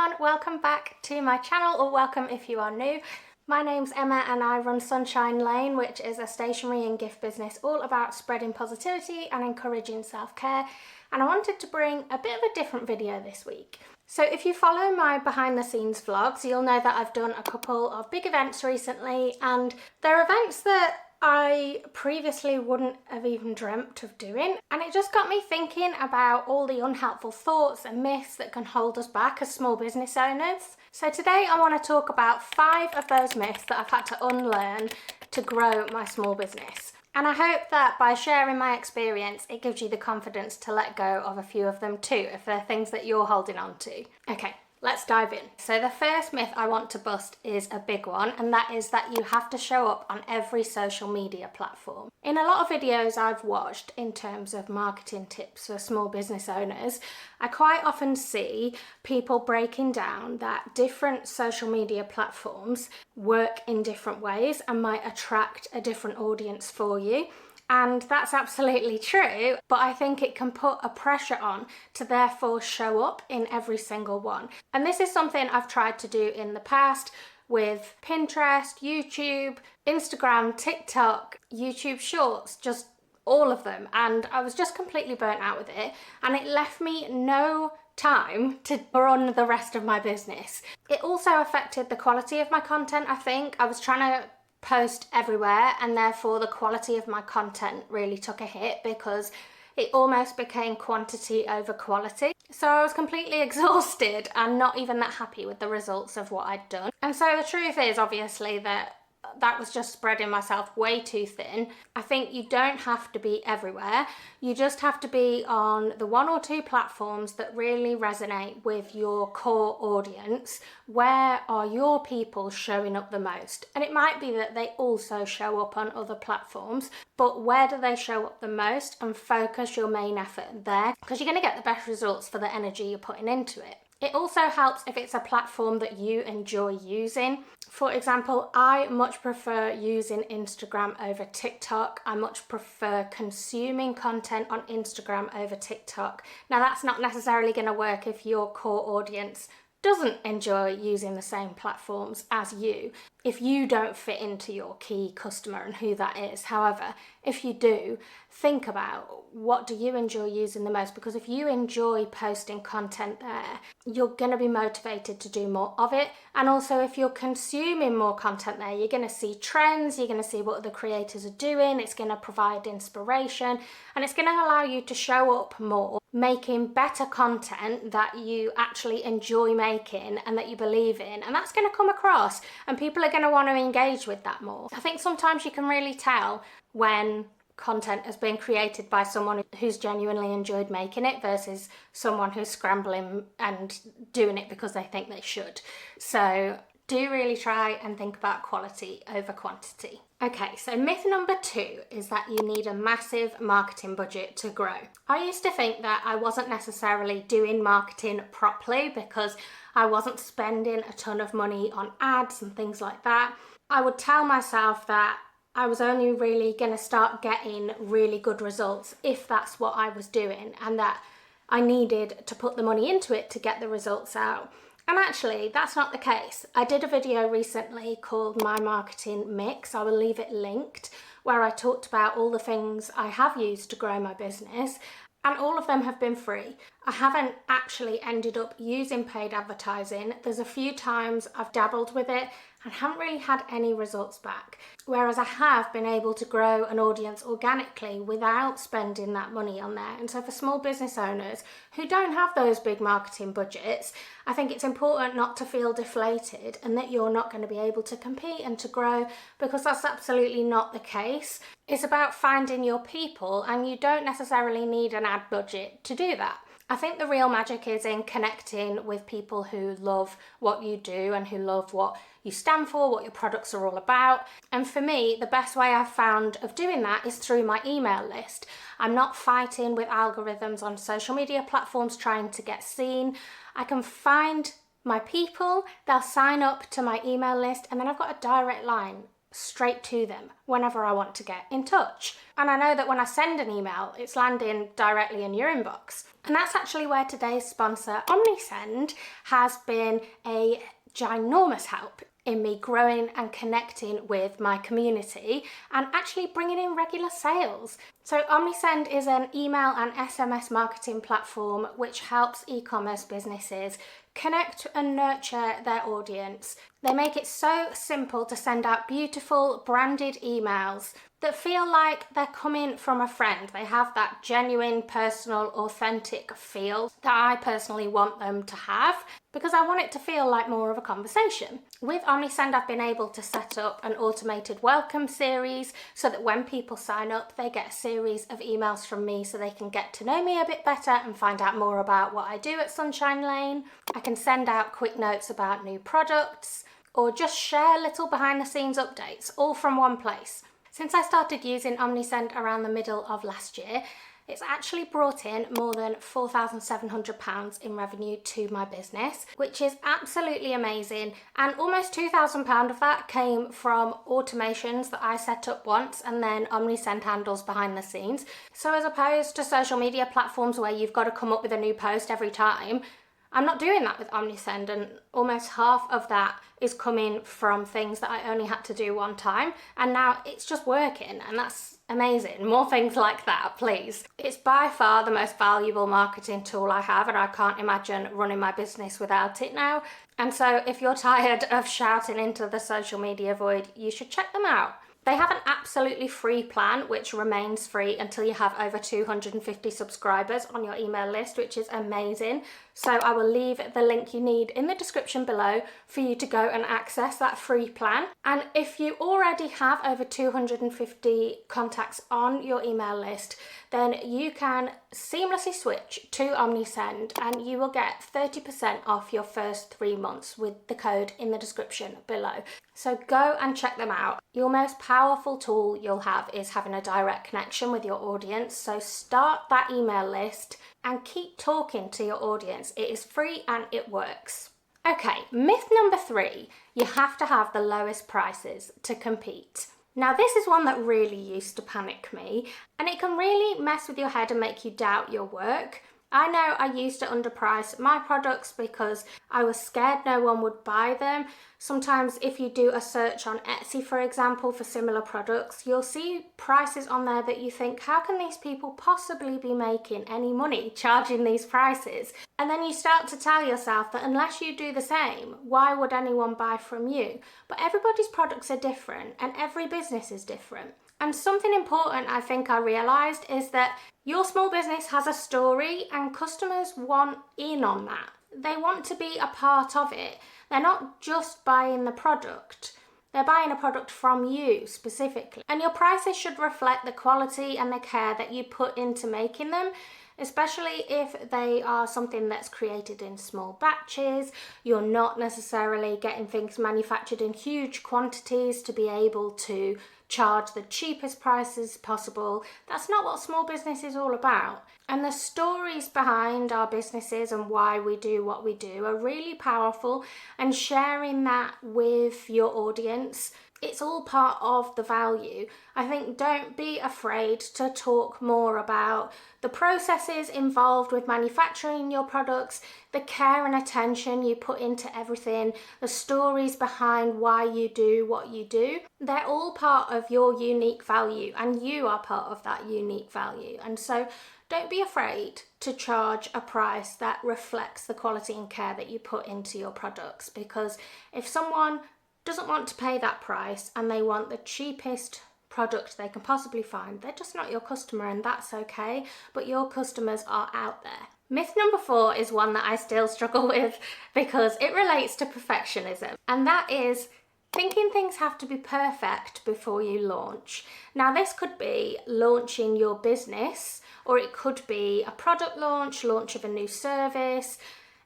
everyone, welcome back to my channel, or welcome if you are new. My name's Emma and I run Sunshine Lane, which is a stationery and gift business all about spreading positivity and encouraging self-care. And I wanted to bring a bit of a different video this week. So if you follow my behind the scenes vlogs, you'll know that I've done a couple of big events recently, and they're events that I previously wouldn't have even dreamt of doing, and it just got me thinking about all the unhelpful thoughts and myths that can hold us back as small business owners. So today I want to talk about 5 of those myths that I've had to unlearn to grow my small business. And I hope that by sharing my experience, it gives you the confidence to let go of a few of them too, if they're things that you're holding on to. Okay, let's dive in. So the first myth I want to bust is a big one, and that is that you have to show up on every social media platform. In a lot of videos I've watched in terms of marketing tips for small business owners, I quite often see people breaking down that different social media platforms work in different ways and might attract a different audience for you. And that's absolutely true, but I think it can put a pressure on to therefore show up in every single one. And this is something I've tried to do in the past with Pinterest, YouTube, Instagram, TikTok, YouTube Shorts, just all of them. And I was just completely burnt out with it, and it left me no time to run the rest of my business. It also affected the quality of my content, I think. I was trying to post everywhere, and therefore the quality of my content really took a hit because it almost became quantity over quality. So I was completely exhausted and not even that happy with the results of what I'd done. And so the truth is obviously that was just spreading myself way too thin. I think you don't have to be everywhere. You just have to be on the 1 or 2 platforms that really resonate with your core audience. Where are your people showing up the most? And it might be that they also show up on other platforms, but where do they show up the most, and focus your main effort there, because you're going to get the best results for the energy you're putting into it. It also helps if it's a platform that you enjoy using. For example, I much prefer using Instagram over TikTok. I much prefer consuming content on Instagram over TikTok. Now, that's not necessarily going to work if your core audience doesn't enjoy using the same platforms as you, if you don't fit into your key customer and who that is. However, if you do, think about what do you enjoy using the most, because if you enjoy posting content there, you're going to be motivated to do more of it. And also, if you're consuming more content there, you're going to see trends, you're going to see what other creators are doing, it's going to provide inspiration, and it's going to allow you to show up more, making better content that you actually enjoy making and that you believe in, and that's going to come across, and people are going to want to engage with that more. I think sometimes you can really tell when content has been created by someone who's genuinely enjoyed making it versus someone who's scrambling and doing it because they think they should. So do really try and think about quality over quantity. Okay, so myth number 2 is that you need a massive marketing budget to grow. I used to think that I wasn't necessarily doing marketing properly because I wasn't spending a ton of money on ads and things like that. I would tell myself that I was only really going to start getting really good results if that's what I was doing, and that I needed to put the money into it to get the results out. And actually, that's not the case. I did a video recently called My Marketing Mix. I will leave it linked, where I talked about all the things I have used to grow my business, and all of them have been free. I haven't actually ended up using paid advertising. There's a few times I've dabbled with it and haven't really had any results back. Whereas I have been able to grow an audience organically without spending that money on there. And so for small business owners who don't have those big marketing budgets, I think it's important not to feel deflated and that you're not going to be able to compete and to grow, because that's absolutely not the case. It's about finding your people, and you don't necessarily need an ad budget to do that. I think the real magic is in connecting with people who love what you do and who love what you stand for, what your products are all about. And for me, the best way I've found of doing that is through my email list. I'm not fighting with algorithms on social media platforms trying to get seen. I can find my people, they'll sign up to my email list, and then I've got a direct line straight to them whenever I want to get in touch. And I know that when I send an email, it's landing directly in your inbox. And that's actually where today's sponsor, OmniSend, has been a ginormous help in me growing and connecting with my community and actually bringing in regular sales. So OmniSend is an email and SMS marketing platform which helps e-commerce businesses connect and nurture their audience. They make it so simple to send out beautiful branded emails that feel like they're coming from a friend. They have that genuine, personal, authentic feel that I personally want them to have, because I want it to feel like more of a conversation. With OmniSend, I've been able to set up an automated welcome series so that when people sign up, they get a series of emails from me so they can get to know me a bit better and find out more about what I do at Sunshine Lane. I can send out quick notes about new products or just share little behind the scenes updates, all from one place. Since I started using OmniSend around the middle of last year, it's actually brought in more than £4,700 in revenue to my business, which is absolutely amazing. And almost £2,000 of that came from automations that I set up once and then OmniSend handles behind the scenes. So as opposed to social media platforms where you've got to come up with a new post every time, I'm not doing that with OmniSend, and almost half of that is coming from things that I only had to do one time, and now it's just working, and that's amazing. More things like that, please. It's by far the most valuable marketing tool I have, and I can't imagine running my business without it now. And so if you're tired of shouting into the social media void, you should check them out. They have an absolutely free plan, which remains free until you have over 250 subscribers on your email list, which is amazing. So I will leave the link you need in the description below for you to go and access that free plan. And if you already have over 250 contacts on your email list, then you can seamlessly switch to OmniSend and you will get 30% off your first 3 months with the code in the description below. So go and check them out. Your most powerful tool you'll have is having a direct connection with your audience. So start that email list and keep talking to your audience. It is free and it works. Okay, myth number 3, you have to have the lowest prices to compete. Now this is one that really used to panic me, and it can really mess with your head and make you doubt your work. I know I used to underprice my products because I was scared no one would buy them. Sometimes if you do a search on Etsy, for example, for similar products, you'll see prices on there that you think, how can these people possibly be making any money charging these prices? And then you start to tell yourself that unless you do the same, why would anyone buy from you? But everybody's products are different and every business is different. And something important I think I realised is that your small business has a story and customers want in on that. They want to be a part of it. They're not just buying the product. They're buying a product from you specifically. And your prices should reflect the quality and the care that you put into making them, especially if they are something that's created in small batches. You're not necessarily getting things manufactured in huge quantities to be able to charge the cheapest prices possible. That's not what small business is all about. And the stories behind our businesses and why we do what we do are really powerful, and sharing that with your audience, it's all part of the value. I think don't be afraid to talk more about the processes involved with manufacturing your products, the care and attention you put into everything, the stories behind why you do what you do. They're all part of your unique value, and you are part of that unique value. And so don't be afraid to charge a price that reflects the quality and care that you put into your products, because if someone doesn't want to pay that price and they want the cheapest product they can possibly find, they're just not your customer, and that's okay, but your customers are out there. Myth number 4 is one that I still struggle with because it relates to perfectionism, and that is thinking things have to be perfect before you launch. Now this could be launching your business, or it could be a product launch of a new service,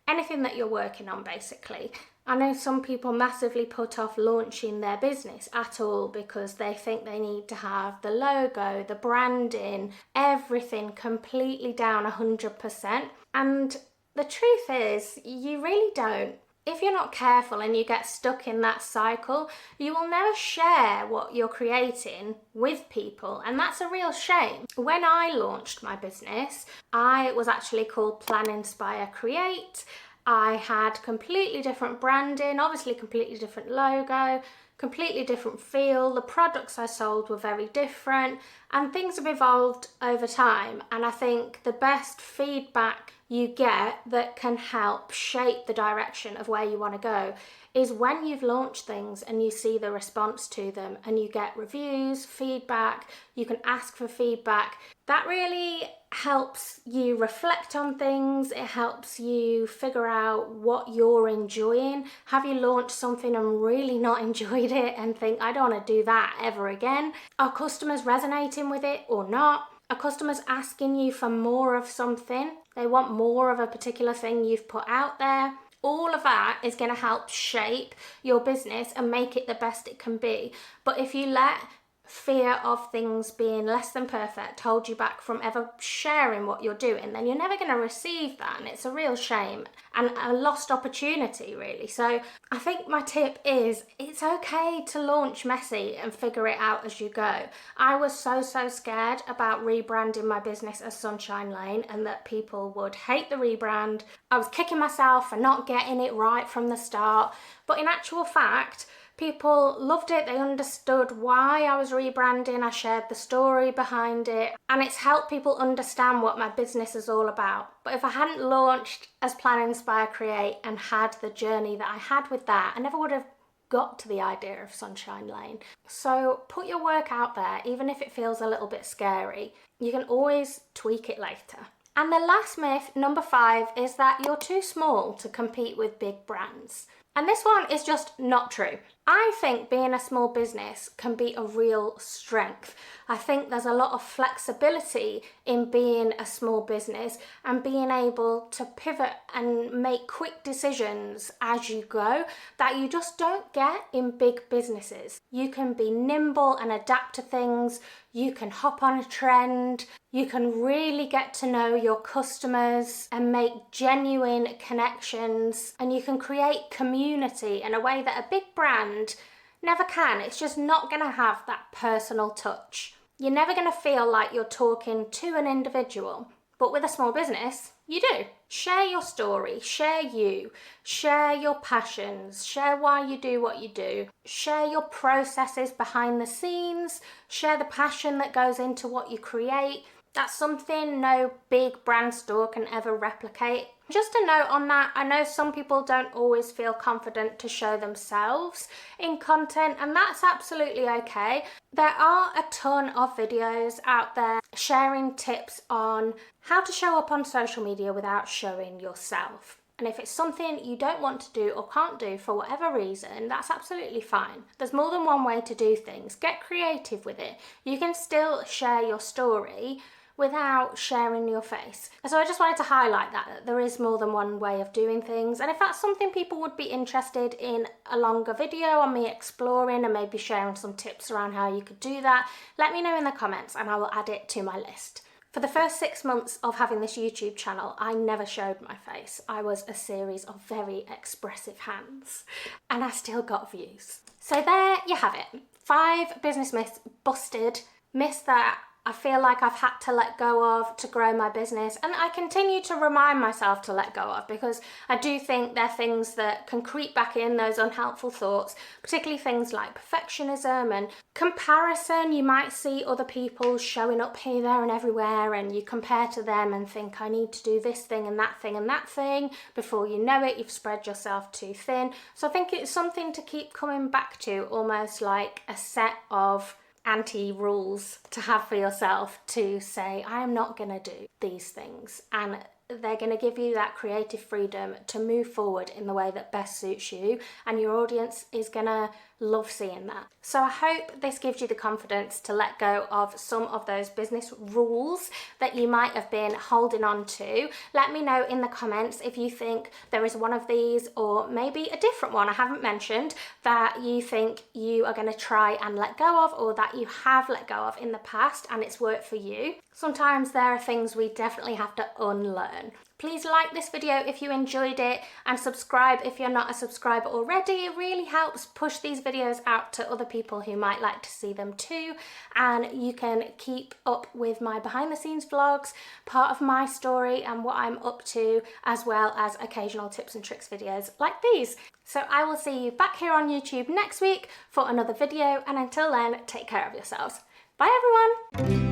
anything that you're working on basically. I know some people massively put off launching their business at all because they think they need to have the logo, the branding, everything completely down 100%. And the truth is, you really don't. If you're not careful and you get stuck in that cycle, you will never share what you're creating with people, and that's a real shame. When I launched my business, I was actually called Plan, Inspire, Create. I had completely different branding, obviously completely different logo, completely different feel. The products I sold were very different, and things have evolved over time. And I think the best feedback you get that can help shape the direction of where you want to go is when you've launched things and you see the response to them and you get reviews, feedback, you can ask for feedback. That really helps you reflect on things. It helps you figure out what you're enjoying. Have you launched something and really not enjoyed it and think, I don't want to do that ever again? Are customers resonating with it or not? Are customers asking you for more of something? They want more of a particular thing you've put out there. All of that is going to help shape your business and make it the best it can be. But if you let fear of things being less than perfect hold you back from ever sharing what you're doing, then you're never going to receive that, and it's a real shame and a lost opportunity, really. So I think my tip is it's okay to launch messy and figure it out as you go. I was so scared about rebranding my business as Sunshine Lane and that people would hate the rebrand. I was kicking myself for not getting it right from the start, but in actual fact, people loved it. They understood why I was rebranding. I shared the story behind it, and it's helped people understand what my business is all about. But if I hadn't launched as Plan, Inspire, Create and had the journey that I had with that, I never would have got to the idea of Sunshine Lane. So put your work out there, even if it feels a little bit scary. You can always tweak it later. And the last myth, number 5, is that you're too small to compete with big brands. And this one is just not true. I think being a small business can be a real strength. I think there's a lot of flexibility in being a small business and being able to pivot and make quick decisions as you go that you just don't get in big businesses. You can be nimble and adapt to things. You can hop on a trend. You can really get to know your customers and make genuine connections, and you can create community in a way that a big brand never can. It's just not going to have that personal touch. You're never going to feel like you're talking to an individual, but with a small business, you do. Share your story, share you, share your passions, share why you do what you do, share your processes behind the scenes, share the passion that goes into what you create. That's something no big brand store can ever replicate. Just a note on that, I know some people don't always feel confident to show themselves in content, and that's absolutely okay. There are a ton of videos out there sharing tips on how to show up on social media without showing yourself. And if it's something you don't want to do or can't do for whatever reason, that's absolutely fine. There's more than one way to do things. Get creative with it. You can still share your story without sharing your face. So I just wanted to highlight that there is more than one way of doing things, and if that's something people would be interested in a longer video on me exploring and maybe sharing some tips around how you could do that, let me know in the comments and I will add it to my list. For the first 6 months of having this YouTube channel, I never showed my face. I was a series of very expressive hands, and I still got views. So there you have it. 5 business myths busted, myths that I feel like I've had to let go of to grow my business, and I continue to remind myself to let go of, because I do think they're things that can creep back in, those unhelpful thoughts, particularly things like perfectionism and comparison. You might see other people showing up here, there and everywhere, and you compare to them and think, I need to do this thing and that thing and that thing. Before you know it, you've spread yourself too thin. So I think it's something to keep coming back to, almost like a set of anti-rules to have for yourself, to say, I am not going to do these things, and they're going to give you that creative freedom to move forward in the way that best suits you, and your audience is going to love seeing that. So I hope this gives you the confidence to let go of some of those business rules that you might have been holding on to. Let me know in the comments if you think there is one of these, or maybe a different one I haven't mentioned, that you think you are going to try and let go of, or that you have let go of in the past and it's worked for you. Sometimes there are things we definitely have to unlearn. unlearn. Please like this video if you enjoyed it and subscribe if you're not a subscriber already. It really helps push these videos out to other people who might like to see them too. And you can keep up with my behind the scenes vlogs, part of my story and what I'm up to, as well as occasional tips and tricks videos like these. So I will see you back here on YouTube next week for another video, and until then, take care of yourselves. Bye everyone!